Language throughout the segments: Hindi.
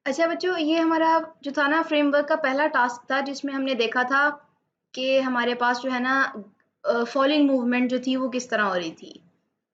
अच्छा बच्चों, ये हमारा जो था ना फ्रेमवर्क का पहला टास्क था जिसमें हमने देखा था कि हमारे पास जो है ना फॉलिंग मूवमेंट जो थी वो किस तरह हो रही थी।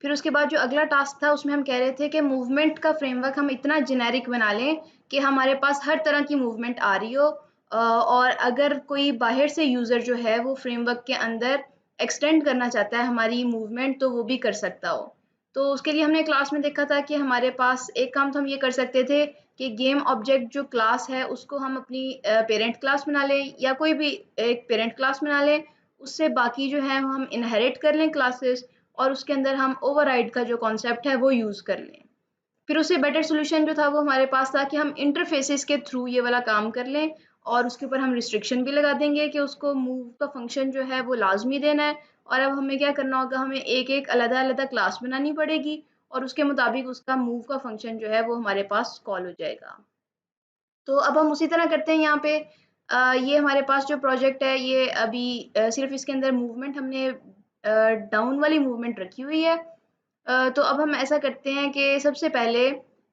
फिर उसके बाद जो अगला टास्क था उसमें हम कह रहे थे कि मूवमेंट का फ्रेमवर्क हम इतना जेनेरिक बना लें कि हमारे पास हर तरह की मूवमेंट आ रही हो, और अगर कोई बाहर से यूज़र जो है वो फ्रेमवर्क के अंदर एक्सटेंड करना चाहता है हमारी मूवमेंट तो वो भी कर सकता हो। तो उसके लिए हमने क्लास में देखा था कि हमारे पास एक काम तो हम ये कर सकते थे कि गेम ऑब्जेक्ट जो क्लास है उसको हम अपनी पेरेंट क्लास बना लें या कोई भी एक पेरेंट क्लास बना लें। उससे बाकी जो है हम इनहेरिट कर लें क्लासेस, और उसके अंदर हम ओवरराइड का जो कॉन्सेप्ट है वो यूज़ कर लें। फिर उससे बेटर सॉल्यूशन जो था वो हमारे पास था कि हम इंटरफेसेस के थ्रू ये वाला काम कर लें, और उसके ऊपर हम रिस्ट्रिक्शन भी लगा देंगे कि उसको मूव का फंक्शन जो है वो लाजमी देना है। और अब हमें क्या करना होगा, हमें एक एक अलग अलग क्लास बनानी पड़ेगी और उसके मुताबिक उसका मूव का फंक्शन जो है वो हमारे पास कॉल हो जाएगा। तो अब हम उसी तरह करते हैं यहाँ पे। ये हमारे पास जो प्रोजेक्ट है ये अभी सिर्फ इसके अंदर मूवमेंट हमने डाउन वाली मूवमेंट रखी हुई है। तो अब हम ऐसा करते हैं कि सबसे पहले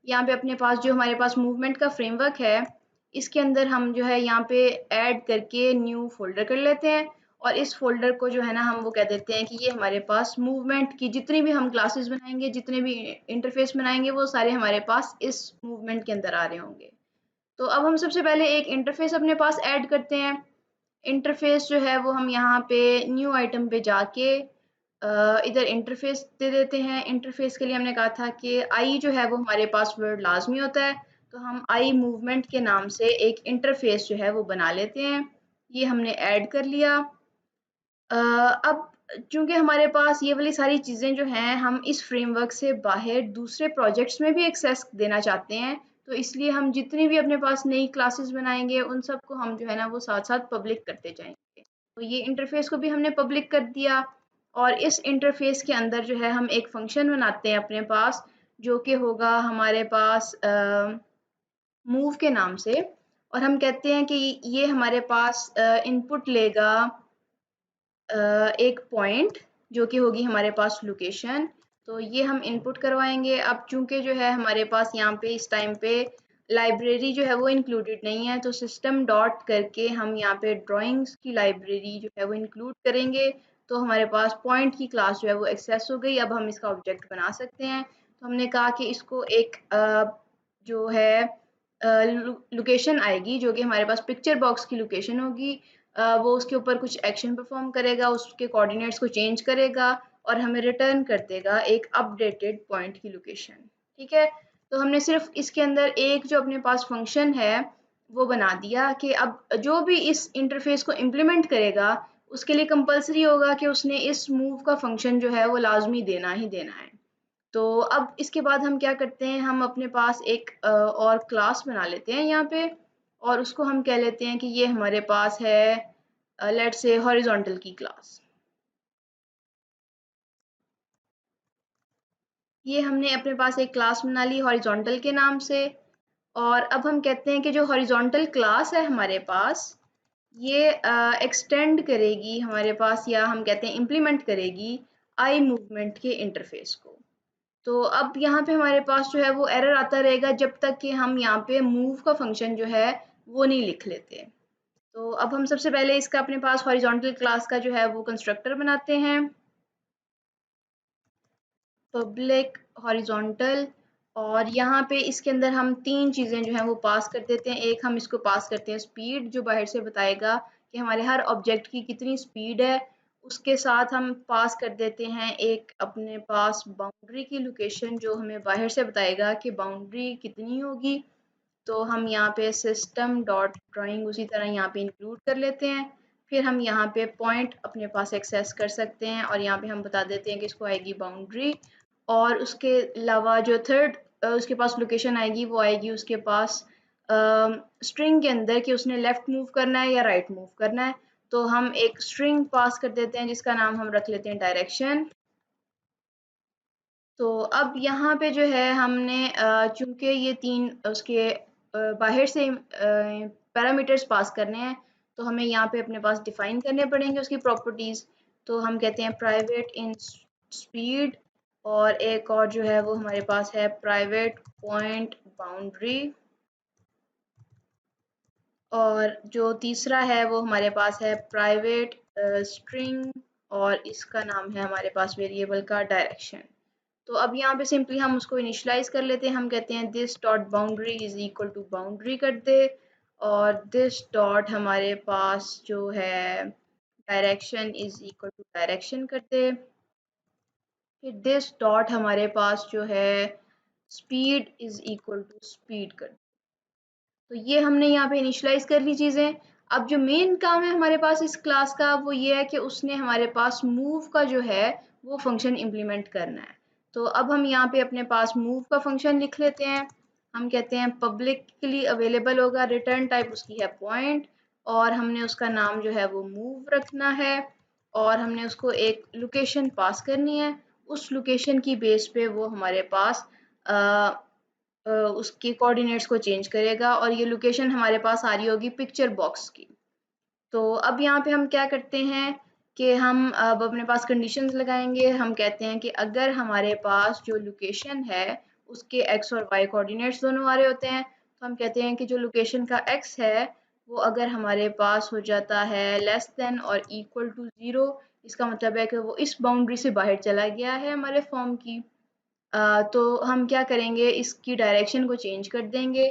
यहाँ पे अपने पास जो हमारे पास मूवमेंट का फ्रेमवर्क है, इसके अंदर हम जो है यहाँ पे ऐड करके न्यू फ़ोल्डर कर लेते हैं, और इस फ़ोल्डर को जो है ना हम वो कह देते हैं कि ये हमारे पास मूवमेंट की जितनी भी हम क्लासेस बनाएँगे, जितने भी इंटरफ़ेस बनाएँगे वो सारे हमारे पास इस मूवमेंट के अंदर आ रहे होंगे। तो अब हम सबसे पहले एक इंटरफ़ेस अपने पास ऐड करते हैं। इंटरफ़ेस जो है वो हम यहाँ पे न्यू आइटम पे जाके इधर इंटरफ़ेस दे देते हैं। इंटरफ़ेस के लिए हमने कहा था कि आई जो है वो हमारे पास वर्ड लाज़मी होता है, तो हम आई मूवमेंट के नाम से एक इंटरफ़ेस जो है वो बना लेते हैं। ये हमने ऐड कर लिया। अब चूँकि हमारे पास ये वाली सारी चीज़ें जो हैं हम इस फ्रेमवर्क से बाहर दूसरे प्रोजेक्ट्स में भी एक्सेस देना चाहते हैं, तो इसलिए हम जितनी भी अपने पास नई क्लासेस बनाएँगे उन सबको हम जो है ना वो साथ-साथ पब्लिक करते जाएँगे। तो ये इंटरफ़ेस को भी हमने पब्लिक कर दिया, और इस इंटरफ़ेस के अंदर जो है हम एक फ़ंक्शन बनाते हैं अपने पास, जो कि होगा हमारे पास मूव के नाम से, और हम कहते हैं कि ये हमारे पास इनपुट लेगा एक पॉइंट जो कि होगी हमारे पास लोकेशन। तो ये हम इनपुट करवाएँगे। अब चूँकि जो है हमारे पास यहाँ पे इस टाइम पे लाइब्रेरी जो है वो इंक्लूडेड नहीं है, तो सिस्टम डॉट करके हम यहाँ पे ड्राइंग्स की लाइब्रेरी जो है वो इंक्लूड करेंगे। तो हमारे पास पॉइंट की क्लास जो है वो एक्सेस हो गई। अब हम इसका ऑब्जेक्ट बना सकते हैं। तो हमने कहा कि इसको एक जो है लोकेशन आएगी जो कि हमारे पास पिक्चर बॉक्स की लोकेशन होगी। वो उसके ऊपर कुछ एक्शन परफॉर्म करेगा, उसके कोऑर्डिनेट्स को चेंज करेगा और हमें रिटर्न कर देगा एक अपडेटेड पॉइंट की लोकेशन। ठीक है? तो हमने सिर्फ इसके अंदर एक जो अपने पास फंक्शन है वो बना दिया कि अब जो भी इस इंटरफेस को इम्प्लीमेंट करेगा उसके लिए कंपल्सरी होगा कि उसने इस मूव का फंक्शन जो है वो लाजमी देना ही देना है। तो अब इसके बाद हम क्या करते हैं, हम अपने पास एक और क्लास बना लेते हैं यहाँ पे, और उसको हम कह लेते हैं कि ये हमारे पास है लेट्स से हॉरिजॉन्टल की क्लास। ये हमने अपने पास एक क्लास बना ली हॉरिजॉन्टल के नाम से, और अब हम कहते हैं कि जो हॉरिजॉन्टल क्लास है हमारे पास ये एक्सटेंड करेगी हमारे पास, या हम कहते हैं इम्प्लीमेंट करेगी आई मूवमेंट के इंटरफेस को। तो अब यहाँ पे हमारे पास जो है वो एरर आता रहेगा जब तक कि हम यहाँ पे मूव का फंक्शन जो है वो नहीं लिख लेते। तो अब हम सबसे पहले इसका अपने पास हॉरिजॉन्टल क्लास का जो है वो कंस्ट्रक्टर बनाते हैं, पब्लिक हॉरिजॉन्टल। और यहाँ पे इसके अंदर हम तीन चीज़ें जो हैं वो पास कर देते हैं। एक हम इसको पास करते हैं स्पीड, जो बाहर से बताएगा कि हमारे हर ऑब्जेक्ट की कितनी स्पीड है। उसके साथ हम पास कर देते हैं एक अपने पास बाउंड्री की लोकेशन, जो हमें बाहर से बताएगा कि बाउंड्री कितनी होगी। तो हम यहाँ पे सिस्टम डॉट ड्राइंग उसी तरह यहाँ पे इंक्लूड कर लेते हैं। फिर हम यहाँ पे पॉइंट अपने पास एक्सेस कर सकते हैं, और यहाँ पे हम बता देते हैं कि इसको आएगी बाउंड्री। और उसके अलावा जो थर्ड उसके पास लोकेशन आएगी वो आएगी उसके पास स्ट्रिंग के अंदर कि उसने लेफ़्ट मूव करना है या राइट मूव करना है। तो हम एक स्ट्रिंग पास कर देते हैं जिसका नाम हम रख लेते हैं डायरेक्शन। तो अब यहाँ पे जो है हमने चूँकि ये तीन उसके बाहर से पैरामीटर्स पास करने हैं, तो हमें यहाँ पे अपने पास डिफ़ाइन करने पड़ेंगे उसकी प्रॉपर्टीज़। तो हम कहते हैं प्राइवेट इन स्पीड, और एक और जो है वो हमारे पास है प्राइवेट पॉइंट बाउंड्री। और जो तीसरा है वो हमारे पास है प्राइवेट स्ट्रिंग, और इसका नाम है हमारे पास वेरिएबल का डायरेक्शन। तो अब यहाँ पे सिंपली हम उसको इनिशियलाइज कर लेते हैं। हम कहते हैं this dot boundary is equal to boundary कर दे, और दिस डॉट हमारे पास जो है direction is equal to direction कर दे। फिर दिस डॉट हमारे पास जो है speed is equal to speed कर। तो ये हमने यहाँ पे इनिशियलाइज कर ली चीज़ें। अब जो मेन काम है हमारे पास इस क्लास का वो ये है कि उसने हमारे पास मूव का जो है वो फंक्शन इम्प्लीमेंट करना है। तो अब हम यहाँ पे अपने पास मूव का फंक्शन लिख लेते हैं। हम कहते हैं पब्लिकली अवेलेबल होगा, रिटर्न टाइप उसकी है पॉइंट, और हमने उसका नाम जो है वो मूव रखना है, और हमने उसको एक लोकेशन पास करनी है। उस लोकेशन की बेस पे वो हमारे पास उसके कोऑर्डिनेट्स को चेंज करेगा, और ये लोकेशन हमारे पास आ रही होगी पिक्चर बॉक्स की। तो अब यहाँ पे हम क्या करते हैं कि हम अब अपने पास कंडीशंस लगाएंगे। हम कहते हैं कि अगर हमारे पास जो लोकेशन है उसके एक्स और वाई कोऑर्डिनेट्स दोनों आ रहे होते हैं, तो हम कहते हैं कि जो लोकेशन का एक्स है वो अगर हमारे पास हो जाता है लेस देन और इक्वल टू ज़ीरो, इसका मतलब है कि वो इस बाउंड्री से बाहर चला गया है हमारे फॉर्म की। तो हम क्या करेंगे, इसकी डायरेक्शन को चेंज कर देंगे।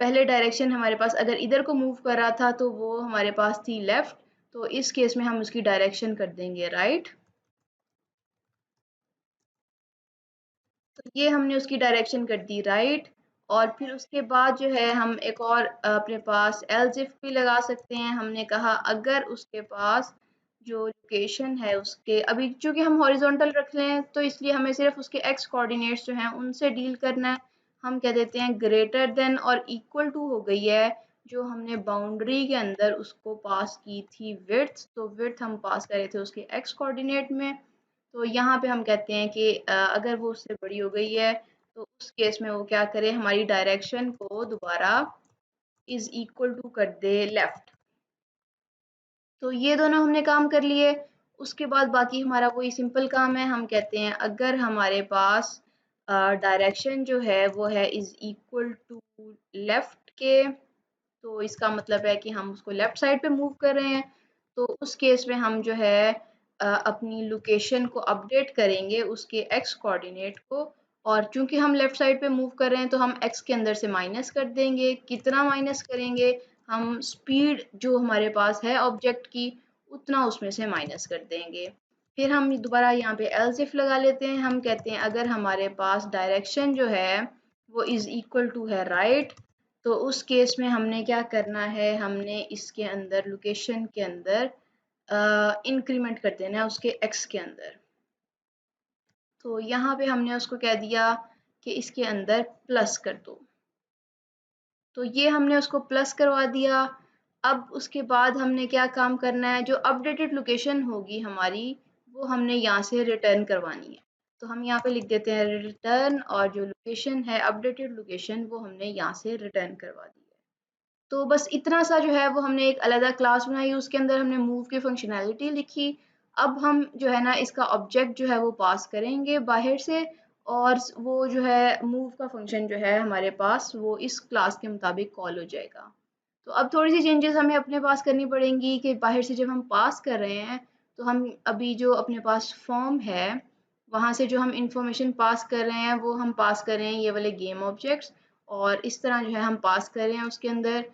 पहले डायरेक्शन हमारे पास अगर इधर को मूव कर रहा था तो वो हमारे पास थी लेफ्ट, तो इस केस में हम उसकी डायरेक्शन कर देंगे राइट। तो ये हमने उसकी डायरेक्शन कर दी राइट। और फिर उसके बाद जो है हम एक और अपने पास एल्स इफ भी लगा सकते हैं। हमने कहा अगर उसके पास जो लोकेशन है उसके, अभी चूंकि हम हॉरिजॉन्टल रख रहे हैं तो इसलिए हमें सिर्फ उसके एक्स कोऑर्डिनेट्स जो हैं उनसे डील करना है। हम कह देते हैं ग्रेटर देन और इक्वल टू हो गई है जो हमने बाउंड्री के अंदर उसको पास की थी विड्थ, तो विड्थ हम पास कर रहे थे उसके एक्स कोऑर्डिनेट में। तो यहाँ पे हम कहते हैं कि अगर वो उससे बड़ी हो गई है तो उस केस में वो क्या करे, हमारी डायरेक्शन को दोबारा इज इक्वल टू कर दे लेफ्ट। तो ये दोनों हमने काम कर लिए। उसके बाद बाकी हमारा कोई सिंपल काम है। हम कहते हैं अगर हमारे पास डायरेक्शन जो है वो है इज इक्वल टू लेफ्ट के, तो इसका मतलब है कि हम उसको लेफ्ट साइड पे मूव कर रहे हैं। तो उस केस में हम जो है अपनी लोकेशन को अपडेट करेंगे उसके एक्स कोऑर्डिनेट को, और चूंकि हम लेफ्ट साइड पे मूव कर रहे हैं तो हम एक्स के अंदर से माइनस कर देंगे। कितना माइनस करेंगे, हम स्पीड जो हमारे पास है ऑब्जेक्ट की उतना उसमें से माइनस कर देंगे। फिर हम दोबारा यहाँ पे एल्स इफ लगा लेते हैं। हम कहते हैं अगर हमारे पास डायरेक्शन जो है वो इज इक्वल टू है राइट, तो उस केस में हमने क्या करना है, हमने इसके अंदर लोकेशन के अंदर इंक्रीमेंट कर देना है उसके एक्स के अंदर। तो यहाँ पे हमने उसको कह दिया कि इसके अंदर प्लस कर दो। तो ये हमने उसको प्लस करवा दिया। अब उसके बाद हमने क्या काम करना है, जो अपडेटेड लोकेशन होगी हमारी वो हमने यहाँ से रिटर्न करवानी है। तो हम यहाँ पे लिख देते हैं रिटर्न, और जो लोकेशन है अपडेटेड लोकेशन वो हमने यहाँ से रिटर्न करवा दी है। तो बस इतना सा जो है वो हमने एक अलग क्लास बनाई, उसके अंदर हमने मूव की फंक्शनैलिटी लिखी। अब हम जो है ना इसका ऑब्जेक्ट जो है वो पास करेंगे बाहर से, और वो जो है मूव का फंक्शन जो है हमारे पास वो इस क्लास के मुताबिक कॉल हो जाएगा। तो अब थोड़ी सी चेंजेस हमें अपने पास करनी पड़ेंगी कि बाहर से जब हम पास कर रहे हैं तो हम अभी जो अपने पास फॉर्म है वहाँ से जो हम इंफॉर्मेशन पास कर रहे हैं वो हम पास कर रहे हैं ये वाले गेम ऑब्जेक्ट्स, और इस तरह जो है हम पास कर रहे हैं उसके अंदर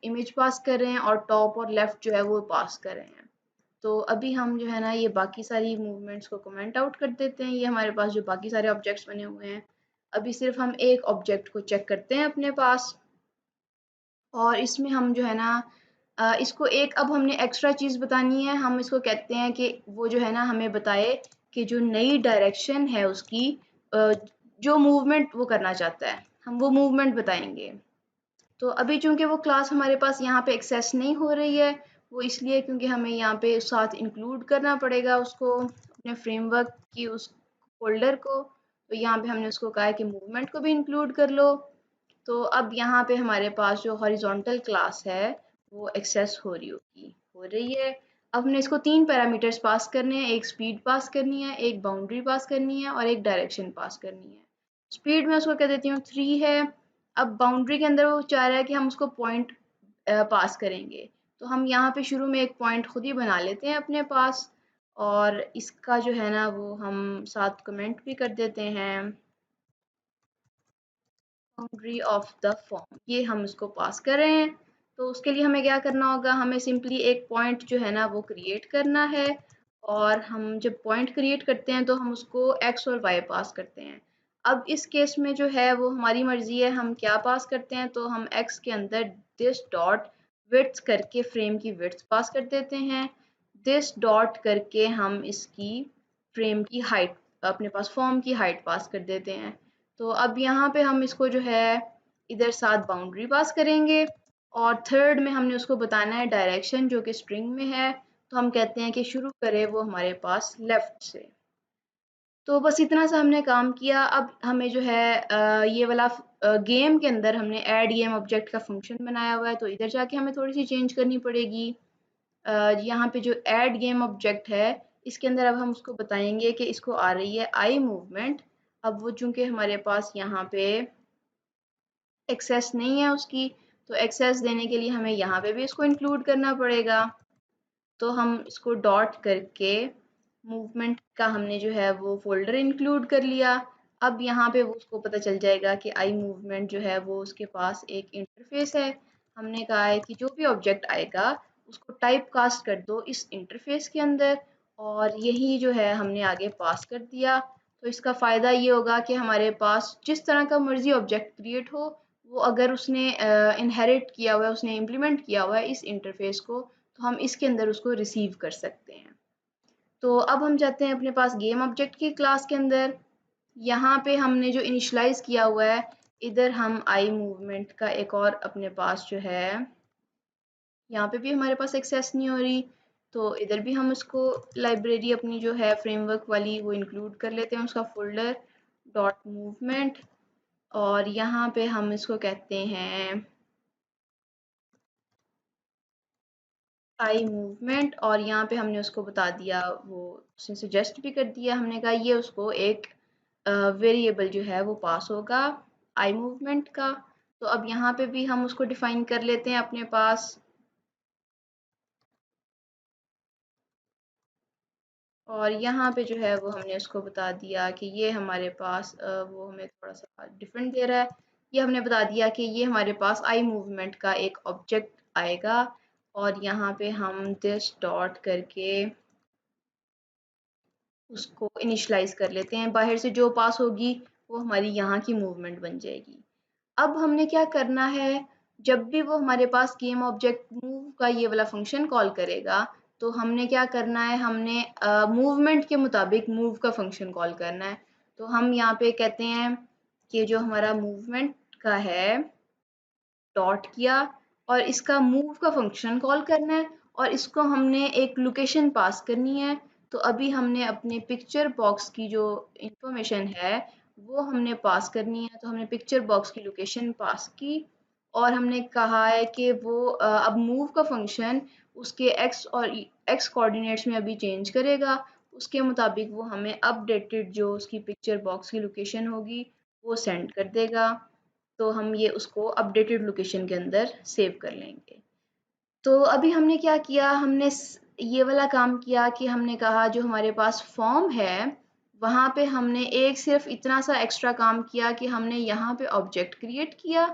इमेज पास कर रहे हैं, और टॉप और लेफ्ट जो है वो पास कर रहे हैं। तो अभी हम जो है ना ये बाकी सारी मूवमेंट्स को कमेंट आउट कर देते हैं। ये हमारे पास जो बाकी सारे ऑब्जेक्ट्स बने हुए हैं, अभी सिर्फ हम एक ऑब्जेक्ट को चेक करते हैं अपने पास, और इसमें हम जो है ना इसको एक अब हमने एक्स्ट्रा चीज़ बतानी है। हम इसको कहते हैं कि वो जो है ना हमें बताए कि जो नई डायरेक्शन है उसकी, अ, जो मूवमेंट वो करना चाहता है हम वो मूवमेंट बताएंगे। तो अभी चूंकि वो क्लास हमारे पास यहाँ पे एक्सेस नहीं हो रही है, वो इसलिए क्योंकि हमें यहाँ पे साथ इंक्लूड करना पड़ेगा उसको अपने फ्रेमवर्क की उस फोल्डर को। तो यहाँ पे हमने उसको कहा है कि मूवमेंट को भी इंक्लूड कर लो। तो अब यहाँ पे हमारे पास जो हॉरिजॉन्टल क्लास है वो एक्सेस हो रही होगी, हो रही है। अब हमने इसको तीन पैरामीटर्स पास करने हैं, एक स्पीड पास करनी है, एक बाउंड्री पास करनी है, और एक डायरेक्शन पास करनी है। स्पीड में उसको कह देती हूँ 3 है। अब बाउंड्री के अंदर वो चाह रहा है कि हम उसको पॉइंट पास करेंगे। तो हम यहाँ पे शुरू में एक पॉइंट खुद ही बना लेते हैं अपने पास, और इसका जो है ना वो हम साथ कमेंट भी कर देते हैं, बाउंड्री ऑफ द फॉर्म, ये हम इसको पास कर रहे हैं। तो उसके लिए हमें क्या करना होगा, हमें सिंपली एक पॉइंट जो है ना वो क्रिएट करना है, और हम जब पॉइंट क्रिएट करते हैं तो हम उसको एक्स और वाई पास करते हैं। अब इस केस में जो है वो हमारी मर्जी है हम क्या पास करते हैं। तो हम एक्स के अंदर दिस डॉट विड्थ करके फ्रेम की विड्थ पास कर देते हैं, दिस डॉट करके हम इसकी फ्रेम की हाइट, अपने पास फॉर्म की हाइट पास कर देते हैं। तो अब यहाँ पे हम इसको जो है इधर साथ बाउंड्री पास करेंगे, और थर्ड में हमने उसको बताना है डायरेक्शन जो कि स्ट्रिंग में है। तो हम कहते हैं कि शुरू करे वो हमारे पास लेफ्ट से। तो बस इतना सा हमने काम किया। अब हमें जो है ये वाला गेम के अंदर हमने ऐड गेम ऑब्जेक्ट का फंक्शन बनाया हुआ है, तो इधर जाके हमें थोड़ी सी चेंज करनी पड़ेगी। यहाँ पे जो ऐड गेम ऑब्जेक्ट है इसके अंदर अब हम उसको बताएंगे कि इसको आ रही है आई मूवमेंट। अब वो चूंकि हमारे पास यहाँ पे एक्सेस नहीं है उसकी, तो एक्सेस देने के लिए हमें यहाँ पे भी इसको इंक्लूड करना पड़ेगा। तो हम इसको डॉट करके मूवमेंट का हमने जो है वो फोल्डर इंक्लूड कर लिया। अब यहाँ पे वो उसको पता चल जाएगा कि आई मूवमेंट जो है वो उसके पास एक इंटरफेस है। हमने कहा है कि जो भी ऑब्जेक्ट आएगा उसको टाइप कास्ट कर दो इस इंटरफेस के अंदर, और यही जो है हमने आगे पास कर दिया। तो इसका फ़ायदा ये होगा कि हमारे पास जिस तरह का मर्जी ऑब्जेक्ट क्रिएट हो, वो अगर उसने इनहेरिट किया हुआ है, उसने इम्प्लीमेंट किया हुआ है इस इंटरफेस को, तो हम इसके अंदर उसको रिसीव कर सकते हैं। तो अब हम जाते हैं अपने पास गेम ऑब्जेक्ट की क्लास के अंदर। यहाँ पे हमने जो इनिशलाइज किया हुआ है, इधर हम आई मूवमेंट का एक और अपने पास जो है, यहाँ पे भी हमारे पास एक्सेस नहीं हो रही, तो इधर भी हम उसको लाइब्रेरी अपनी जो है फ्रेमवर्क वाली वो इंक्लूड कर लेते हैं, उसका फोल्डर डॉट मूवमेंट, और यहाँ पे हम इसको कहते हैं आई मूवमेंट, और यहाँ पे हमने उसको बता दिया, वो उसने सजेस्ट भी कर दिया, हमने कहा ये उसको एक वेरिएबल जो है वो पास होगा आई मूवमेंट का। तो अब यहाँ पे भी हम उसको डिफाइन कर लेते हैं अपने पास, और यहाँ पे जो है वो हमने उसको बता दिया कि ये हमारे पास वो हमें थोड़ा सा डिफरेंट दे रहा है। ये हमने बता दिया कि ये हमारे पास आई मूवमेंट का एक ऑब्जेक्ट आएगा, और यहाँ पे हम दिस डॉट करके उसको इनिशलाइज कर लेते हैं, बाहर से जो पास होगी वो हमारी यहाँ की मूवमेंट बन जाएगी। अब हमने क्या करना है, जब भी वो हमारे पास गेम ऑब्जेक्ट मूव का ये वाला फंक्शन कॉल करेगा, तो हमने क्या करना है, हमने मूवमेंट के मुताबिक मूव का फंक्शन कॉल करना है। तो हम यहाँ पे कहते हैं कि जो हमारा मूवमेंट का है डॉट किया, और इसका मूव का फंक्शन कॉल करना है, और इसको हमने एक लोकेशन पास करनी है। तो अभी हमने अपने पिक्चर बॉक्स की जो इंफॉर्मेशन है वो हमने पास करनी है। तो हमने पिक्चर बॉक्स की लोकेशन पास की, और हमने कहा है कि वो अब मूव का फंक्शन उसके एक्स और एक्स कोऑर्डिनेट्स में अभी चेंज करेगा, उसके मुताबिक वो हमें अपडेटेड जो उसकी पिक्चर बॉक्स की लोकेशन होगी वो सेंड कर देगा। तो हम ये उसको अपडेटेड लोकेशन के अंदर सेव कर लेंगे। तो अभी हमने क्या किया, हमने ये वाला काम किया कि हमने कहा जो हमारे पास फॉर्म है वहाँ पे हमने एक सिर्फ इतना सा एक्स्ट्रा काम किया कि हमने यहाँ पे ऑब्जेक्ट क्रिएट किया,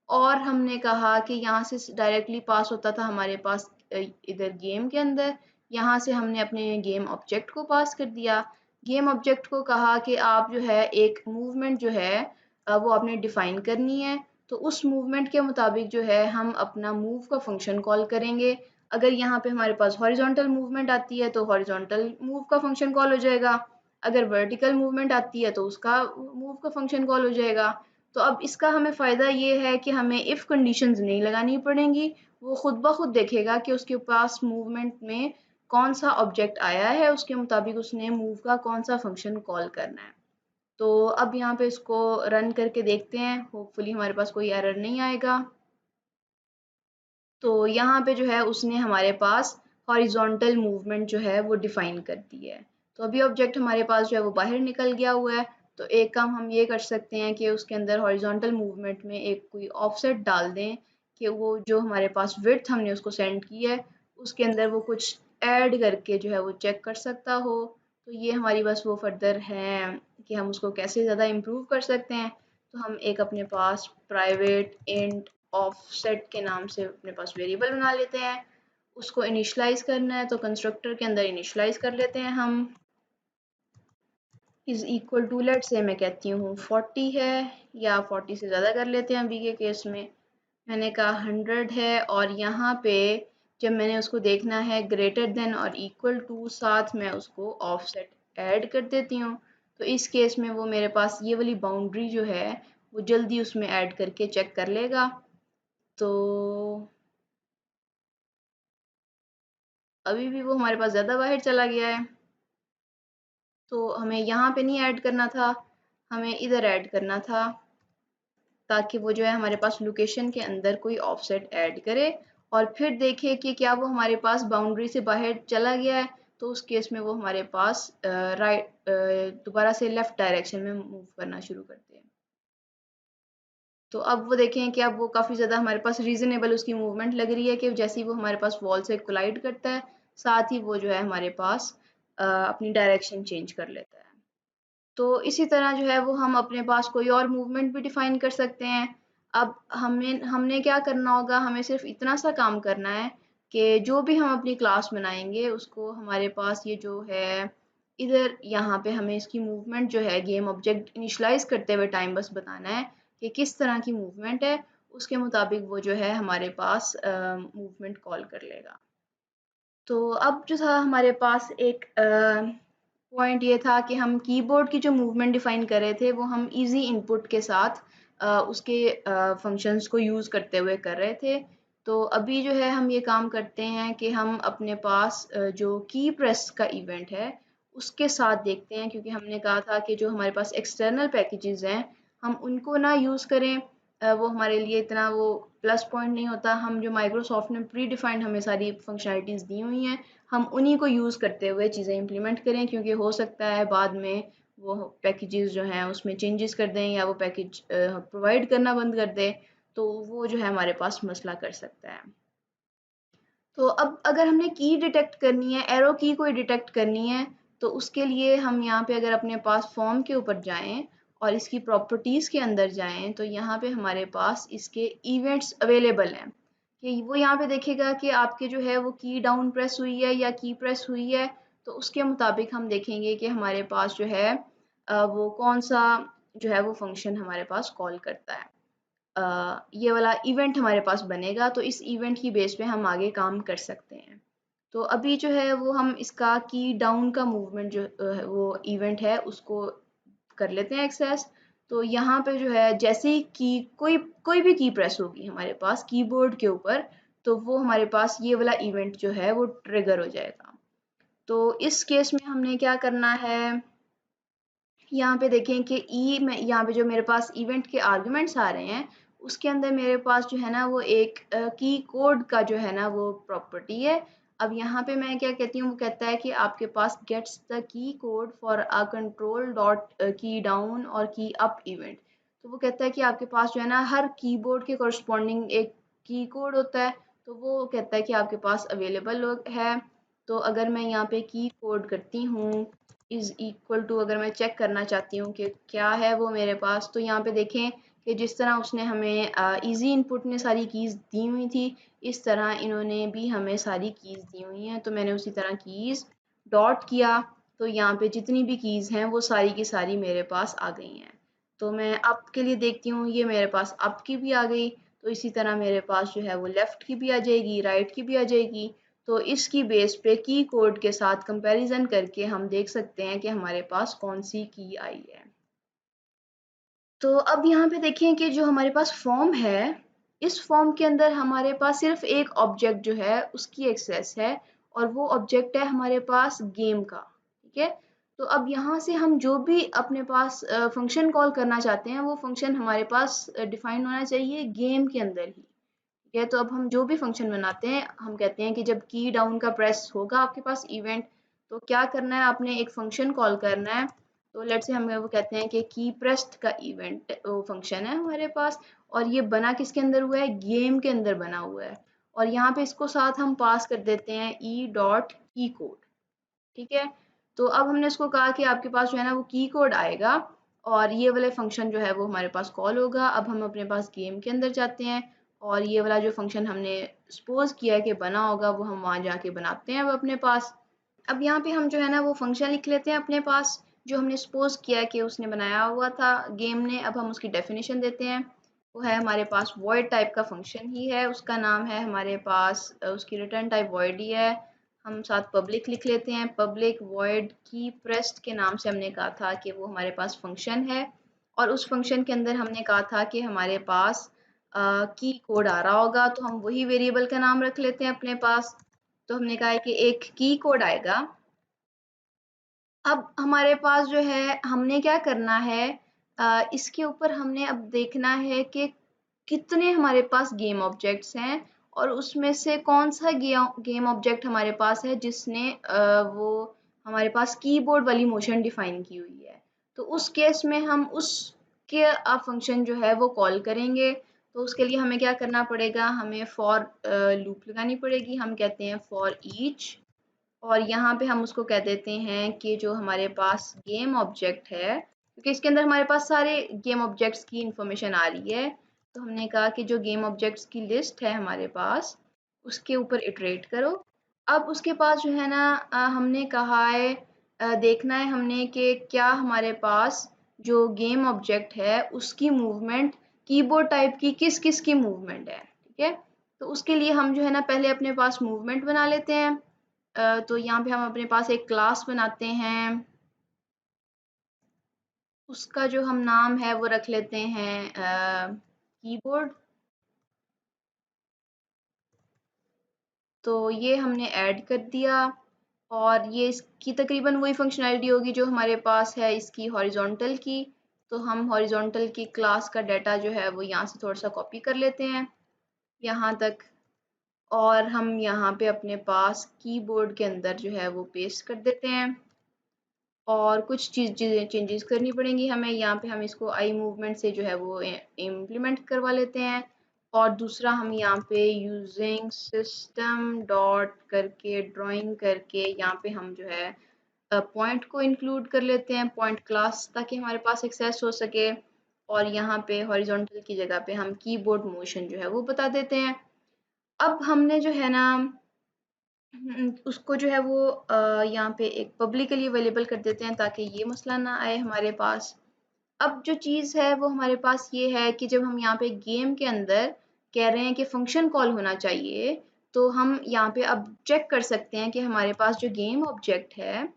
और हमने कहा कि यहाँ से डायरेक्टली पास होता था हमारे पास इधर गेम के अंदर, यहाँ से हमने अपने गेम ऑब्जेक्ट को पास कर दिया। गेम ऑब्जेक्ट को कहा कि आप जो है एक मूवमेंट जो है वो आपने डिफाइन करनी है। तो उस मूवमेंट के मुताबिक जो है हम अपना मूव का फंक्शन कॉल करेंगे। अगर यहाँ पे हमारे पास हॉरिजॉन्टल मूवमेंट आती है तो हॉरिजॉन्टल मूव का फंक्शन कॉल हो जाएगा, अगर वर्टिकल मूवमेंट आती है तो उसका मूव का फंक्शन कॉल हो जाएगा। तो अब इसका हमें फ़ायदा ये है कि हमें इफ़ कंडीशंस नहीं लगानी पड़ेंगी, वो खुद ब खुद देखेगा कि उसके पास मूवमेंट में कौन सा ऑब्जेक्ट आया है, उसके मुताबिक उसने मूव का कौन सा फंक्शन कॉल करना है। तो अब यहाँ पे इसको रन करके देखते हैं, होपफुली हमारे पास कोई एरर नहीं आएगा। तो यहाँ पे जो है उसने हमारे पास हॉरिजॉन्टल मूवमेंट जो है वो डिफाइन कर दी है। तो अभी ऑब्जेक्ट हमारे पास जो है वो बाहर निकल गया हुआ है। तो एक काम हम ये कर सकते हैं कि उसके अंदर हॉरिजॉन्टल मूवमेंट में एक कोई ऑफसेट डाल दें कि वो जो हमारे पास विड्थ हमने उसको सेंड की है उसके अंदर वो कुछ ऐड करके जो है वो चेक कर सकता हो। तो ये हमारी बस वो फर्दर है कि हम उसको कैसे ज़्यादा इम्प्रूव कर सकते हैं। तो हम एक अपने पास प्राइवेट इंट ऑफसेट के नाम से अपने पास वेरिएबल बना लेते हैं। उसको इनिशलाइज करना है तो कंस्ट्रक्टर के अंदर इनिशलाइज कर लेते हैं हम। इज इक्वल टू लेट से मैं कहती हूँ 40 है या 40 से ज़्यादा कर लेते हैं अभी के केस में। मैंने कहा 100 है और यहाँ पे जब मैंने उसको देखना है ग्रेटर देन और इक्वल टू साथ में उसको ऑफसेट ऐड कर देती हूँ। तो इस केस में वो मेरे पास ये वाली बाउंड्री जो है वो जल्दी उसमें ऐड करके चेक कर लेगा। तो अभी भी वो हमारे पास ज़्यादा बाहर चला गया है तो हमें यहाँ पे नहीं ऐड करना था, हमें इधर ऐड करना था ताकि वो जो है हमारे पास लोकेशन के अंदर कोई ऑफसेट ऐड करे और फिर देखे कि क्या वो हमारे पास बाउंड्री से बाहर चला गया है। तो उस केस में वो हमारे पास राइट दोबारा से लेफ़्ट डायरेक्शन में मूव करना शुरू करते हैं। तो अब वो देखें कि अब वो काफ़ी ज़्यादा हमारे पास रीज़नेबल उसकी मूवमेंट लग रही है कि जैसे ही वो हमारे पास वॉल से कोलाइड करता है साथ ही वो जो है हमारे पास अपनी डायरेक्शन चेंज कर लेता है। तो इसी तरह जो है वो हम अपने पास कोई और मूवमेंट भी डिफ़ाइन कर सकते हैं। अब हमने क्या करना होगा, हमें सिर्फ़ इतना सा काम करना है कि जो भी हम अपनी क्लास बनाएँगे उसको हमारे पास ये जो है इधर यहाँ पे हमें इसकी मूवमेंट जो है गेम ऑब्जेक्ट इनिशियलाइज़ करते हुए टाइम बस बताना है कि किस तरह की मूवमेंट है, उसके मुताबिक वो जो है हमारे पास मूवमेंट कॉल कर लेगा। तो अब जो था हमारे पास एक पॉइंट ये था कि हम कीबोर्ड की जो मूवमेंट डिफ़ाइन कर रहे थे वो हम इजी इनपुट के साथ उसके फंक्शंस को यूज़ करते हुए कर रहे थे। तो अभी जो है हम ये काम करते हैं कि हम अपने पास जो की प्रेस का इवेंट है उसके साथ देखते हैं क्योंकि हमने कहा था कि जो हमारे पास एक्सटर्नल पैकेजेस हैं हम उनको ना यूज़ करें। वो हमारे लिए इतना वो प्लस पॉइंट नहीं होता। हम जो माइक्रोसॉफ्ट ने प्री डिफाइंड हमें सारी फंक्शनैलिटीज़ दी हुई हैं हम उन्हीं को यूज़ करते हुए चीज़ें इम्प्लीमेंट करें क्योंकि हो सकता है बाद में वो पैकेजेस जो हैं उसमें चेंजेस कर दें या वो पैकेज प्रोवाइड करना बंद कर दें तो वो जो है हमारे पास मसला कर सकता है। तो अब अगर हमने की डिटेक्ट करनी है, एरो की कोई डिटेक्ट करनी है, तो उसके लिए हम यहाँ पे अगर अपने पास फॉर्म के ऊपर जाएँ और इसकी प्रॉपर्टीज़ के अंदर जाएँ, तो यहाँ पे हमारे पास इसके इवेंट्स अवेलेबल हैं। कि वो यहाँ पे देखेगा कि आपके जो है वो की डाउन प्रेस हुई है या की प्रेस हुई है, तो उसके मुताबिक हम देखेंगे कि हमारे पास जो है वो कौन-सा जो है वो फ़ंक्शन हमारे पास कॉल करता है। ये वाला इवेंट हमारे पास बनेगा तो इस इवेंट की बेस पे हम आगे काम कर सकते हैं। तो अभी जो है वो हम इसका की डाउन का मूवमेंट जो वो इवेंट है उसको कर लेते हैं एक्सेस। तो यहाँ पे जो है जैसे ही की कोई भी की प्रेस होगी हमारे पास कीबोर्ड के ऊपर तो वो हमारे पास ये वाला इवेंट जो है वो ट्रिगर हो जाएगा। तो इस केस में हमने क्या करना है, यहाँ पे देखें कि ई में यहाँ पे जो मेरे पास इवेंट के आर्गुमेंट्स आ रहे हैं उसके अंदर मेरे पास जो है ना वो एक की कोड का जो है ना वो प्रॉपर्टी है। अब यहाँ पे मैं क्या कहती हूँ, वो कहता है कि आपके पास gets the key code for a control dot key down और की अप इवेंट। तो वो कहता है कि आपके पास जो है ना हर कीबोर्ड के कॉरस्पॉन्डिंग एक की कोड होता है तो वो कहता है कि आपके पास अवेलेबल है। तो अगर मैं यहाँ पे की कोड करती हूँ इज़ इक्वल टू, अगर मैं चेक करना चाहती हूँ कि क्या है वो मेरे पास, तो यहाँ पे देखें कि जिस तरह उसने हमें इजी इनपुट ने सारी कीज़ दी हुई थी इस तरह इन्होंने भी हमें सारी कीज़ दी हुई हैं। तो मैंने उसी तरह कीज़ डॉट किया तो यहाँ पे जितनी भी कीज़ हैं वो सारी की सारी मेरे पास आ गई हैं। तो मैं अप के लिए देखती हूँ ये मेरे पास अप की भी आ गई। तो इसी तरह मेरे पास जो है वो लेफ़्ट की भी आ जाएगी, राइट की भी आ जाएगी। तो इसकी बेस पे की कोड के साथ कंपैरिजन करके हम देख सकते हैं कि हमारे पास कौन सी की आई है। तो अब यहाँ पे देखें कि जो हमारे पास फॉर्म है इस फॉर्म के अंदर हमारे पास सिर्फ एक ऑब्जेक्ट जो है उसकी एक्सेस है और वो ऑब्जेक्ट है हमारे पास गेम का। ठीक है, तो अब यहाँ से हम जो भी अपने पास फंक्शन कॉल करना चाहते हैं वो फंक्शन हमारे पास डिफाइन होना चाहिए गेम के अंदर ही। ठीक है, तो अब हम जो भी फंक्शन बनाते हैं हम कहते हैं कि जब की डाउन का प्रेस होगा आपके पास इवेंट तो क्या करना है, आपने एक फंक्शन कॉल करना है तो लेट्स से हम वो कहते हैं कि की प्रेस्ड का इवेंट वो फंक्शन है हमारे पास, और ये बना किसके अंदर हुआ है, गेम के अंदर बना हुआ है। और यहाँ पे इसको साथ हम पास कर देते हैं ई डॉट की कोड। ठीक है, तो अब हमने इसको कहा कि आपके पास जो है ना वो की कोड आएगा और ये वाले फंक्शन जो है वो हमारे पास कॉल होगा। अब हम अपने पास गेम के अंदर जाते हैं और ये वाला जो फंक्शन हमने सपोज किया है कि बना होगा वो हम वहाँ जाके बनाते हैं अब अपने पास। अब यहाँ पे हम जो है ना वो फंक्शन लिख लेते हैं अपने पास जो हमने सपोज किया कि उसने बनाया हुआ था गेम ने। अब हम उसकी डेफिनेशन देते हैं, वो है हमारे पास वॉइड टाइप का फंक्शन ही है, उसका नाम है हमारे पास उसकी रिटर्न टाइप वॉइड ही है। हम साथ पब्लिक लिख लेते हैं, पब्लिक वॉइड की प्रेस्ट के नाम से हमने कहा था कि वो हमारे पास फंक्शन है और उस फंक्शन के अंदर हमने कहा था कि हमारे पास की कोड आ रहा होगा, तो हम वही वेरिएबल का नाम रख लेते हैं अपने पास। तो हमने कहा है कि एक की कोड आएगा। अब हमारे पास जो है हमने क्या करना है, इसके ऊपर हमने अब देखना है कि कितने हमारे पास गेम ऑब्जेक्ट्स हैं और उसमें से कौन सा गेम ऑब्जेक्ट हमारे पास है जिसने वो हमारे पास कीबोर्ड वाली मोशन डिफाइन की हुई है। तो उस केस में हम उसके फंक्शन जो है वो कॉल करेंगे। तो उसके लिए हमें क्या करना पड़ेगा, हमें फॉर लूप लगानी पड़ेगी। हम कहते हैं फॉर ईच और यहाँ पे हम उसको कह देते हैं कि जो हमारे पास गेम ऑब्जेक्ट है, क्योंकि इसके अंदर हमारे पास सारे गेम ऑब्जेक्ट्स की इंफॉर्मेशन आ रही है, तो हमने कहा कि जो गेम ऑब्जेक्ट्स की लिस्ट है हमारे पास उसके ऊपर इटरेट करो। अब उसके पास जो है ना हमने कहा है देखना है हमने कि क्या हमारे पास जो गेम ऑब्जेक्ट है उसकी मूवमेंट कीबोर्ड टाइप की किस किस की मूवमेंट है। ठीक है, तो उसके लिए हम जो है ना पहले अपने पास मूवमेंट बना लेते हैं। तो यहाँ पे हम अपने पास एक क्लास बनाते हैं, उसका जो हम नाम है वो रख लेते हैं कीबोर्ड। तो ये हमने ऐड कर दिया और ये इसकी तकरीबन वही फंक्शनैलिटी होगी जो हमारे पास है इसकी हॉरिजॉन्टल की। तो हम हॉरिजॉन्टल की क्लास का डाटा जो है वो यहाँ से थोड़ा सा कॉपी कर लेते हैं यहाँ तक, और हम यहाँ पे अपने पास कीबोर्ड के अंदर जो है वो पेस्ट कर देते हैं। और कुछ चीज़ें चेंजेस करनी पड़ेंगी हमें, यहाँ पे हम इसको आई मूवमेंट से जो है वो इम्प्लीमेंट करवा लेते हैं। और दूसरा हम यहाँ पे यूजिंग सिस्टम डॉट करके ड्राइंग करके यहाँ पे हम जो है पॉइंट को इंक्लूड कर लेते हैं, पॉइंट क्लास, ताकि हमारे पास एक्सेस हो सके। और यहाँ पे हॉरिजॉन्टल की जगह पे हम कीबोर्ड मोशन जो है वो बता देते हैं। अब हमने जो है ना उसको जो है वो यहाँ पे एक पब्लिकली अवेलेबल कर देते हैं ताकि ये मसला ना आए हमारे पास। अब जो चीज़ है वो हमारे पास ये है कि जब हम यहाँ पे गेम के अंदर कह रहे हैं कि फंक्शन कॉल होना चाहिए, तो हम यहाँ पे अब चेक कर सकते हैं कि हमारे पास जो गेम ऑब्जेक्ट है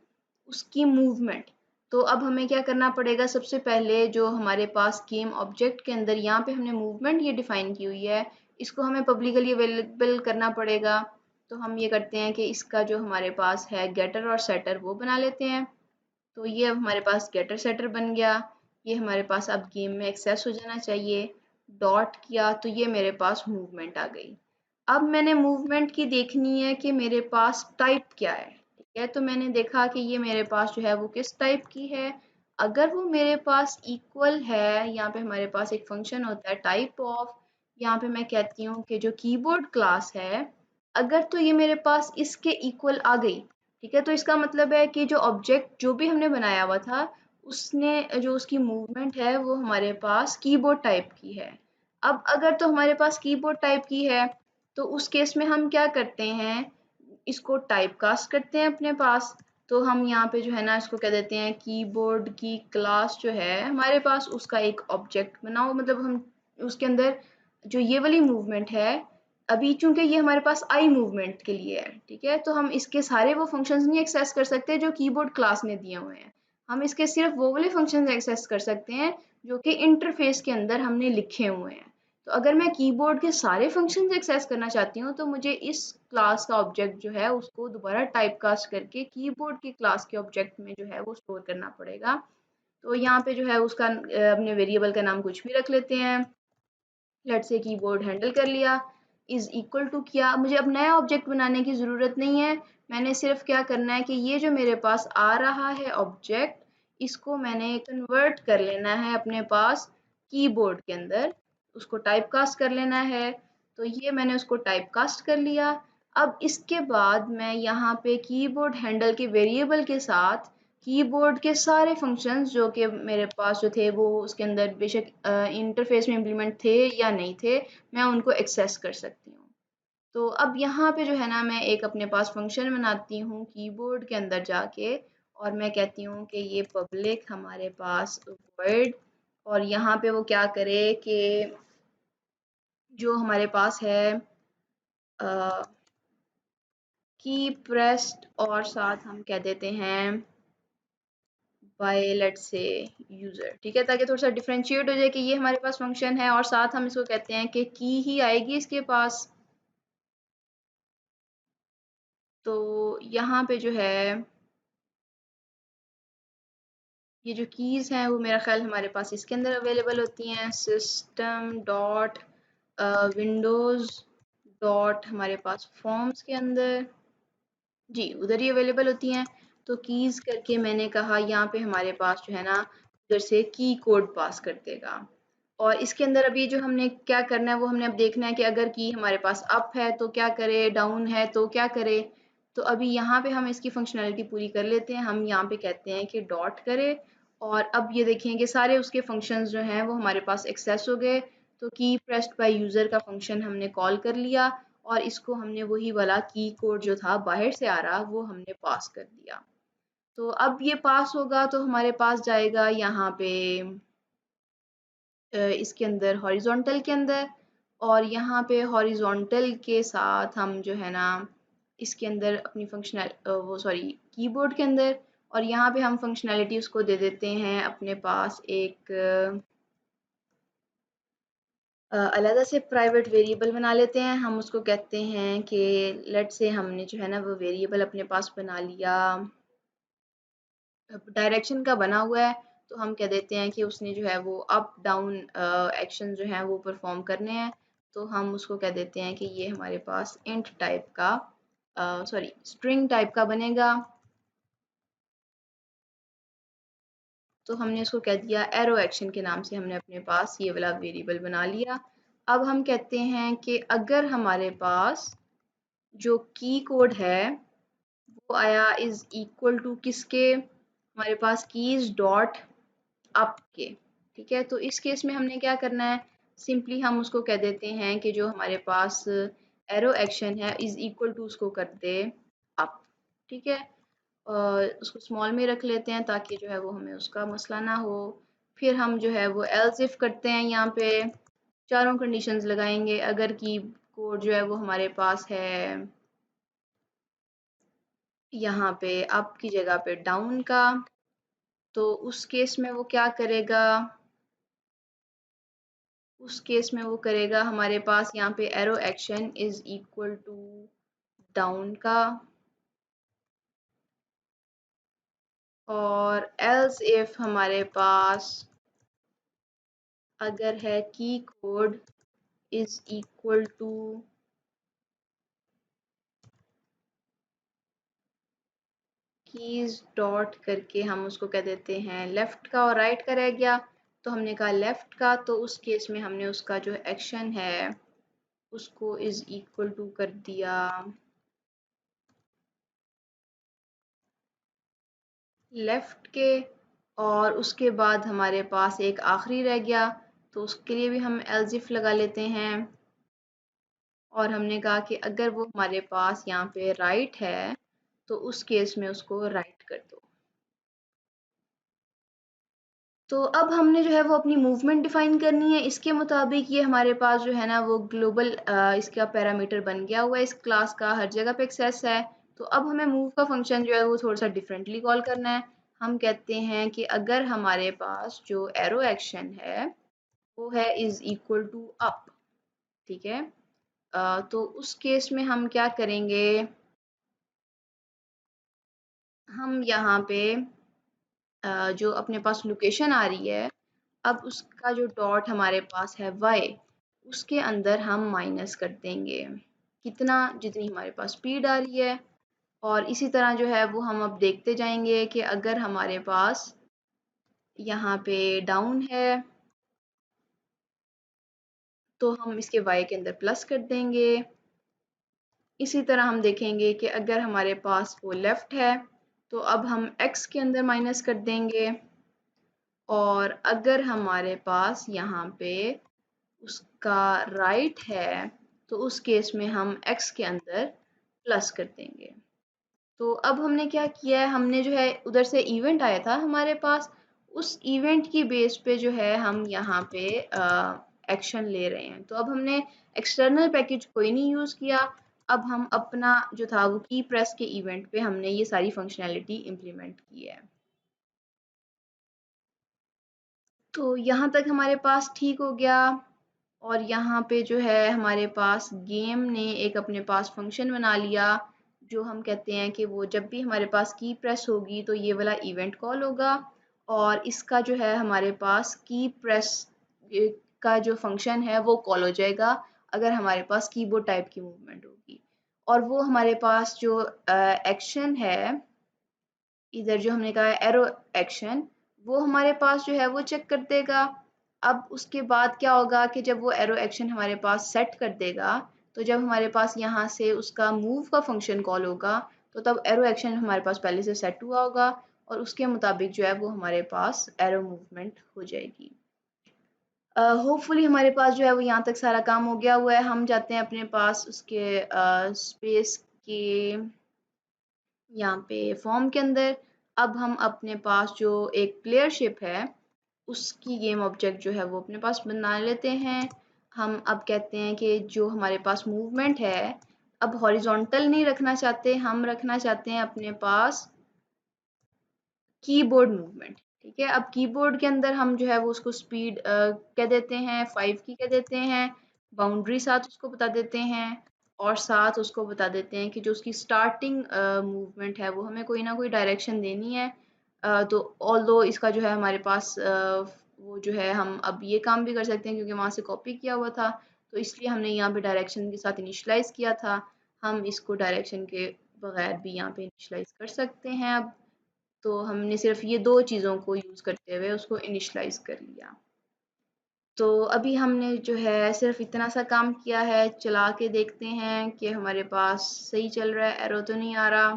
उसकी मूवमेंट। तो अब हमें क्या करना पड़ेगा, सबसे पहले जो हमारे पास गेम ऑब्जेक्ट के अंदर यहाँ पे हमने मूवमेंट ये डिफाइन की हुई है, इसको हमें पब्लिकली अवेलेबल करना पड़ेगा। तो हम ये करते हैं कि इसका जो हमारे पास है गेटर और सेटर वो बना लेते हैं। तो ये अब हमारे पास गेटर सेटर बन गया, ये हमारे पास अब गेम में एक्सेस हो जाना चाहिए। डॉट किया तो ये मेरे पास मूवमेंट आ गई। अब मैंने मूवमेंट की देखनी है कि मेरे पास टाइप क्या है। ठीक है, तो मैंने देखा कि ये मेरे पास जो है वो किस टाइप की है। अगर वो मेरे पास इक्वल है, यहाँ पे हमारे पास एक फंक्शन होता है टाइप ऑफ, यहाँ पे मैं कहती हूँ कि जो कीबोर्ड क्लास है, अगर तो ये मेरे पास इसके इक्वल आ गई, ठीक है, तो इसका मतलब है कि जो ऑब्जेक्ट जो भी हमने बनाया हुआ था उसने जो उसकी मूवमेंट है वो हमारे पास कीबोर्ड टाइप की है। अब अगर तो हमारे पास कीबोर्ड टाइप की है तो उस केस में हम क्या करते हैं, इसको टाइप कास्ट करते हैं अपने पास। तो हम यहाँ पे जो है ना इसको कह देते हैं कीबोर्ड की क्लास जो है हमारे पास उसका एक ऑब्जेक्ट बनाओ, मतलब हम उसके अंदर जो ये वाली मूवमेंट है, अभी चूंकि ये हमारे पास आई मूवमेंट के लिए है, ठीक है, तो हम इसके सारे वो फंक्शंस नहीं एक्सेस कर सकते जो कीबोर्ड क्लास ने दिए हुए हैं। हम इसके सिर्फ वो वाले फंक्शंस एक्सेस कर सकते हैं जो कि इंटरफेस के अंदर हमने लिखे हुए हैं। तो अगर मैं कीबोर्ड के सारे फंक्शंस एक्सेस करना चाहती हूँ तो मुझे इस क्लास का ऑब्जेक्ट जो है उसको दोबारा टाइप कास्ट करके कीबोर्ड की क्लास के ऑब्जेक्ट में जो है वो स्टोर करना पड़ेगा। तो यहाँ पे जो है उसका अपने वेरिएबल का नाम कुछ भी रख लेते हैं। लेट्स से कीबोर्ड हैंडल कर लिया, इज इक्वल टू किया। मुझे अब नया ऑब्जेक्ट बनाने की ज़रूरत नहीं है, मैंने सिर्फ क्या करना है कि ये जो मेरे पास आ रहा है ऑब्जेक्ट, इसको मैंने कन्वर्ट कर लेना है अपने पास कीबोर्ड के अंदर, उसको टाइपकास्ट कर लेना है। तो ये मैंने उसको टाइपकास्ट कर लिया। अब इसके बाद मैं यहाँ पे कीबोर्ड हैंडल के वेरिएबल के साथ कीबोर्ड के सारे फंक्शंस जो कि मेरे पास जो थे वो उसके अंदर बेशक इंटरफेस में इम्प्लीमेंट थे या नहीं थे, मैं उनको एक्सेस कर सकती हूँ। तो अब यहाँ पे जो है ना मैं एक अपने पास फंक्शन बनाती हूँ कीबोर्ड के अंदर जाके, और मैं कहती हूँ कि ये पब्लिक हमारे पास वर्ड, और यहाँ पे वो क्या करे कि जो हमारे पास है की प्रेस्ड, और साथ हम कह देते हैं बाय लेट्स से यूजर, ठीक है, ताकि थोड़ा सा डिफरेंशिएट हो जाए कि ये हमारे पास फंक्शन है, और साथ हम इसको कहते हैं कि की ही आएगी इसके पास। तो यहाँ पे जो है ये जो कीज़ हैं वो मेरा ख्याल हमारे पास इसके अंदर अवेलेबल होती हैं, सिस्टम डॉट विंडोज़ डॉट हमारे पास फॉर्म्स के अंदर, जी उधर ही अवेलेबल होती हैं। तो कीज़ करके मैंने कहा यहाँ पे हमारे पास जो है ना उधर से की कोड पास कर देगा, और इसके अंदर अभी जो हमने क्या करना है वो हमने अब देखना है कि अगर की हमारे पास अप है तो क्या करे, डाउन है तो क्या करे। तो अभी यहाँ पे हम इसकी फंक्शनैलिटी पूरी कर लेते हैं। हम यहाँ पे कहते हैं कि डॉट करे, और अब ये देखें कि सारे उसके फंक्शंस जो हैं वो हमारे पास एक्सेस हो गए। तो की प्रेस्ड बाय यूज़र का फंक्शन हमने कॉल कर लिया, और इसको हमने वही वाला की कोड जो था बाहर से आ रहा वो हमने पास कर दिया। तो अब ये पास होगा तो हमारे पास जाएगा यहाँ पे इसके अंदर हॉरिजॉन्टल के अंदर, और यहाँ पे हॉरिजॉन्टल के साथ हम जो है ना इसके अंदर अपनी फंक्शनल वो सॉरी कीबोर्ड के अंदर, और यहाँ पे हम फंक्शनैलिटी उसको दे देते हैं अपने पास एक अलग से प्राइवेट वेरिएबल बना लेते हैं। हम उसको कहते हैं कि लेट से हमने जो है ना वो वेरिएबल अपने पास बना लिया, डायरेक्शन का बना हुआ है। तो हम कह देते हैं कि उसने जो है वो अप डाउन एक्शन जो है वो परफॉर्म करने हैं। तो हम उसको कह देते हैं कि ये हमारे पास इंट टाइप का सॉरी स्ट्रिंग टाइप का बनेगा। तो हमने उसको कह दिया एरो एक्शन के नाम से, हमने अपने पास ये वाला वेरिएबल बना लिया। अब हम कहते हैं कि अगर हमारे पास जो की कोड है वो आया इज इक्वल टू किसके, हमारे पास कीज डॉट अप के, ठीक है। तो इस केस में हमने क्या करना है, सिंपली हम उसको कह देते हैं कि जो हमारे पास एरो एक्शन है इज इक्वल टू उसको कर दे अप, ठीक है। उसको स्मॉल में रख लेते हैं ताकि जो है वो हमें उसका मसला ना हो। फिर हम जो है वो एल्स इफ करते हैं, यहाँ पे चारों कंडीशंस लगाएंगे। अगर की कोड जो है वो हमारे पास है यहाँ पे अप की जगह पे डाउन का, तो उस केस में वो क्या करेगा, उस केस में वो करेगा हमारे पास यहाँ पे arrow action is equal to down का, और एल्स इफ हमारे पास अगर है key code is equal to keys dot करके हम उसको कह देते हैं लेफ्ट का, और राइट का रह गया तो हमने कहा लेफ्ट का। तो उस केस में हमने उसका जो एक्शन है उसको इज इक्वल टू कर दिया लेफ्ट के, और उसके बाद हमारे पास एक आखिरी रह गया तो उसके लिए भी हम एल्स इफ लगा लेते हैं, और हमने कहा कि अगर वो हमारे पास यहाँ पे राइट है तो उस केस में उसको राइट कर दो। तो अब हमने जो है वो अपनी मूवमेंट डिफाइन करनी है, इसके मुताबिक ये हमारे पास जो है ना वो ग्लोबल इसका पैरामीटर बन गया हुआ है, इस क्लास का हर जगह पे एक्सेस है। तो अब हमें मूव का फंक्शन जो है वो थोड़ा सा डिफरेंटली कॉल करना है। हम कहते हैं कि अगर हमारे पास जो एरो एक्शन है वो है इज इक्वल टू अप, ठीक है। तो उस केस में हम क्या करेंगे, हम यहाँ पे जो अपने पास लोकेशन आ रही है, अब उसका जो डॉट हमारे पास है y, उसके अंदर हम माइनस कर देंगे कितना, जितनी हमारे पास स्पीड आ रही है। और इसी तरह जो है वो हम अब देखते जाएंगे कि अगर हमारे पास, यहाँ पे डाउन है, तो हम इसके y के अंदर प्लस कर देंगे। इसी तरह हम देखेंगे कि अगर हमारे पास वो लेफ़्ट है, तो अब हम x के अंदर माइनस कर देंगे, और अगर हमारे पास यहाँ पे उसका राइट है, तो उस केस में हम x के अंदर प्लस कर देंगे। तो अब हमने क्या किया है, हमने जो है उधर से इवेंट आया था हमारे पास, उस इवेंट की बेस पे जो है हम यहाँ पे एक्शन ले रहे हैं। तो अब हमने एक्सटर्नल पैकेज कोई नहीं यूज़ किया, अब हम अपना जो था वो की प्रेस के इवेंट पे हमने ये सारी फंक्शनैलिटी इम्प्लीमेंट की है। तो यहाँ तक हमारे पास ठीक हो गया, और यहाँ पे जो है हमारे पास गेम ने एक अपने पास फंक्शन बना लिया, जो हम कहते हैं कि वो जब भी हमारे पास की प्रेस होगी तो ये वाला इवेंट कॉल होगा, और इसका जो है हमारे पास की प्रेस का जो फंक्शन है वो कॉल हो जाएगा अगर हमारे पास कीबोर्ड टाइप की मूवमेंट होगी। और वो हमारे पास जो एक्शन है, इधर जो हमने कहा है एरो एक्शन, वो हमारे पास जो है वो चेक कर देगा। अब उसके बाद क्या होगा कि जब वो एरो एक्शन हमारे पास सेट कर देगा, तो जब हमारे पास यहाँ से उसका मूव का फंक्शन कॉल होगा, तो तब एरो एक्शन हमारे पास पहले से सेट हुआ होगा, और उसके मुताबिक जो है वो हमारे पास एरो मूवमेंट हो जाएगी। होपफुली हमारे पास जो है वो यहाँ तक सारा काम हो गया हुआ है। हम जाते हैं अपने पास उसके स्पेस के यहाँ पे फॉर्म के अंदर। अब हम अपने पास जो एक प्लेयरशिप है, उसकी गेम ऑब्जेक्ट जो है वो अपने पास बना लेते हैं। हम अब कहते हैं कि जो हमारे पास मूवमेंट है, अब हॉरिजॉन्टल नहीं रखना चाहते, हम रखना चाहते हैं अपने पास कीबोर्ड मूवमेंट। ठीक है, अब कीबोर्ड के अंदर हम जो है वो उसको स्पीड कह देते हैं 5 की कह देते हैं, बाउंड्री साथ उसको बता देते हैं, और साथ उसको बता देते हैं कि जो उसकी स्टार्टिंग मूवमेंट है वो हमें कोई ना कोई डायरेक्शन देनी है। तो ऑल्दो इसका जो है हमारे पास वो जो है हम अब ये काम भी कर सकते हैं क्योंकि वहाँ से कॉपी किया हुआ था, तो इसलिए हमने यहाँ पे डायरेक्शन के साथ इनिशलाइज किया था। हम इसको डायरेक्शन के बगैर भी यहाँ पे इनिशलाइज कर सकते हैं। अब तो हमने सिर्फ ये दो चीज़ों को यूज़ करते हुए उसको इनिशलाइज कर लिया। तो अभी हमने जो है सिर्फ इतना सा काम किया है, चला के देखते हैं कि हमारे पास सही चल रहा है, एरो तो नहीं आ रहा।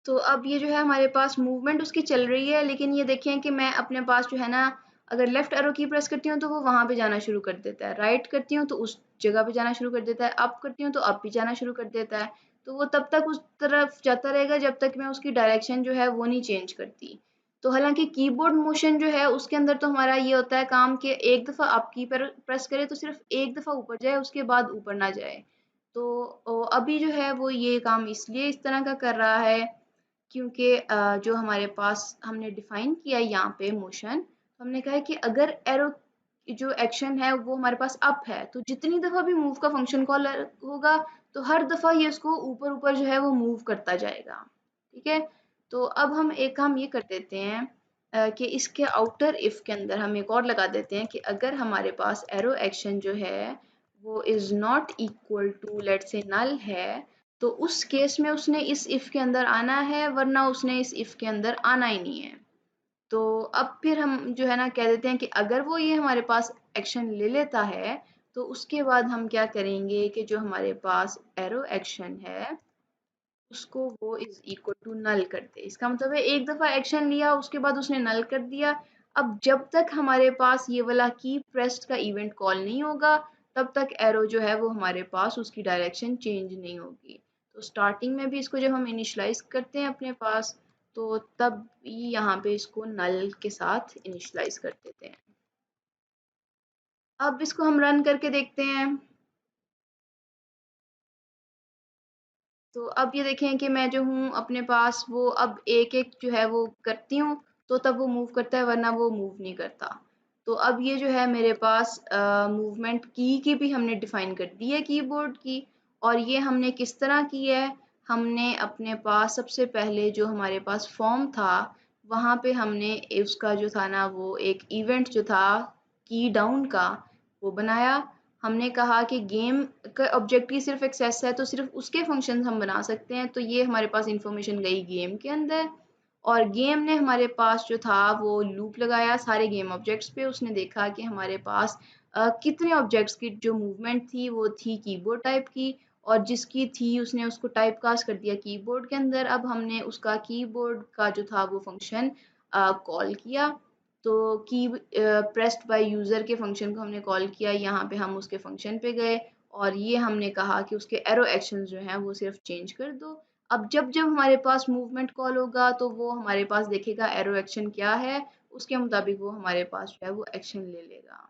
तो अब ये जो है हमारे पास मूवमेंट उसकी चल रही है, लेकिन ये देखें कि मैं अपने पास जो है ना, अगर लेफ्ट एरो की प्रेस करती हूँ तो वो वहाँ पे जाना शुरू कर देता है, राइट करती हूँ तो उस जगह पे जाना शुरू कर देता है, अप करती हूँ तो अप भी जाना शुरू कर देता है। तो वो तब तक उस तरफ जाता रहेगा जब तक मैं उसकी डायरेक्शन जो है वो नहीं चेंज करती। तो हालांकि कीबोर्ड मोशन जो है उसके अंदर तो हमारा ये होता है काम कि एक दफ़ा अप की पर प्रेस करे तो सिर्फ एक दफ़ा ऊपर जाए, उसके बाद ऊपर ना जाए। तो अभी जो है वो ये काम इसलिए इस तरह का कर रहा है क्योंकि जो हमारे पास हमने डिफाइन किया है यहाँ पे मोशन, हमने कहा है कि अगर एरो जो एक्शन है वो हमारे पास अप है, तो जितनी दफ़ा भी मूव का फंक्शन कॉल होगा, तो हर दफ़ा ये उसको ऊपर ऊपर जो है वो मूव करता जाएगा। ठीक है, तो अब हम एक काम ये कर देते हैं कि इसके आउटर इफ के अंदर हम एक और लगा देते हैं कि अगर हमारे पास एरो एक्शन जो है वो is not equal to let's say null है, तो उस केस में उसने इस इफ के अंदर आना है, वरना उसने इस इफ के अंदर आना ही नहीं है। तो अब फिर हम जो है ना कह देते हैं कि अगर वो ये हमारे पास एक्शन ले लेता है, तो उसके बाद हम क्या करेंगे कि जो हमारे पास एरो एक्शन है उसको वो इज इक्वल टू नल कर दे। इसका मतलब है एक दफा एक्शन लिया उसके बाद उसने नल कर दिया। अब जब तक हमारे पास ये वाला की प्रेस्ड का इवेंट कॉल नहीं होगा, तब तक एरो जो है वो हमारे पास उसकी डायरेक्शन चेंज नहीं होगी। तो स्टार्टिंग में भी इसको जब हम इनिशलाइज करते हैं अपने पास, तो तब यहाँ पे इसको नल के साथ इनिशलाइज कर देते हैं। अब इसको हम रन करके देखते हैं। तो अब ये देखें कि मैं जो हूँ अपने पास वो अब एक-एक जो है वो करती हूँ, तो तब वो मूव करता है, वरना वो मूव नहीं करता। तो अब ये जो है मेरे पास मूवमेंट की भी हमने डिफ़ाइन कर दी है कीबोर्ड की, और ये हमने किस तरह की है, हमने अपने पास सबसे पहले जो हमारे पास फॉर्म था, वहाँ पे हमने उसका जो था ना वो एक इवेंट जो था की डाउन का, वो बनाया। हमने कहा कि गेम का ऑब्जेक्ट की सिर्फ एक्सेस है तो सिर्फ उसके फंक्शन हम बना सकते हैं, तो ये हमारे पास इंफॉर्मेशन गई गेम के अंदर। और गेम ने हमारे पास जो था वो लूप लगाया सारे गेम ऑब्जेक्ट्स पे। उसने देखा कि हमारे पास कितने ऑब्जेक्ट्स की जो मूवमेंट थी वो थी कीबोर्ड टाइप की, और जिसकी थी उसने उसको टाइप कास्ट कर दिया कीबोर्ड के अंदर। अब हमने उसका कीबोर्ड का जो था वो फंक्शन कॉल किया। तो की प्रेस्ड बाय यूज़र के फंक्शन को हमने कॉल किया, यहाँ पे हम उसके फंक्शन पे गए और ये हमने कहा कि उसके एरो एक्शंस जो हैं वो सिर्फ चेंज कर दो। अब जब जब हमारे पास मूवमेंट कॉल होगा तो वो हमारे पास देखेगा एरो एक्शन क्या है, उसके मुताबिक वो हमारे पास जो है वो एक्शन ले लेगा।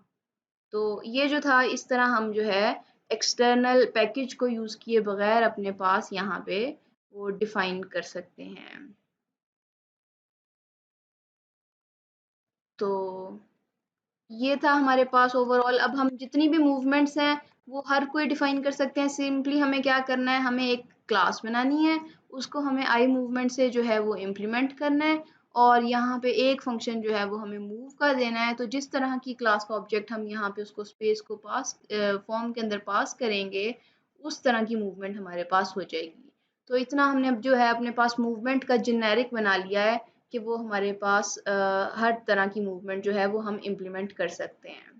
तो ये जो था इस तरह हम जो है एक्सटर्नल पैकेज को यूज़ किए बगैर अपने पास यहाँ पे वो डिफाइन कर सकते हैं। तो ये था हमारे पास ओवरऑल। अब हम जितनी भी मूवमेंट्स हैं वो हर कोई डिफाइन कर सकते हैं। सिंपली हमें क्या करना है, हमें एक क्लास बनानी है, उसको हमें आई मूवमेंट से जो है वो इम्प्लीमेंट करना है, और यहाँ पे एक फंक्शन जो है वो हमें मूव का देना है। तो जिस तरह की क्लास का ऑब्जेक्ट हम यहाँ पे उसको स्पेस को पास फॉर्म के अंदर पास करेंगे, उस तरह की मूवमेंट हमारे पास हो जाएगी। तो इतना हमने अब जो है अपने पास मूवमेंट का जेनेरिक बना लिया है कि वो हमारे पास हर तरह की मूवमेंट जो है वो हम इम्प्लीमेंट कर सकते हैं।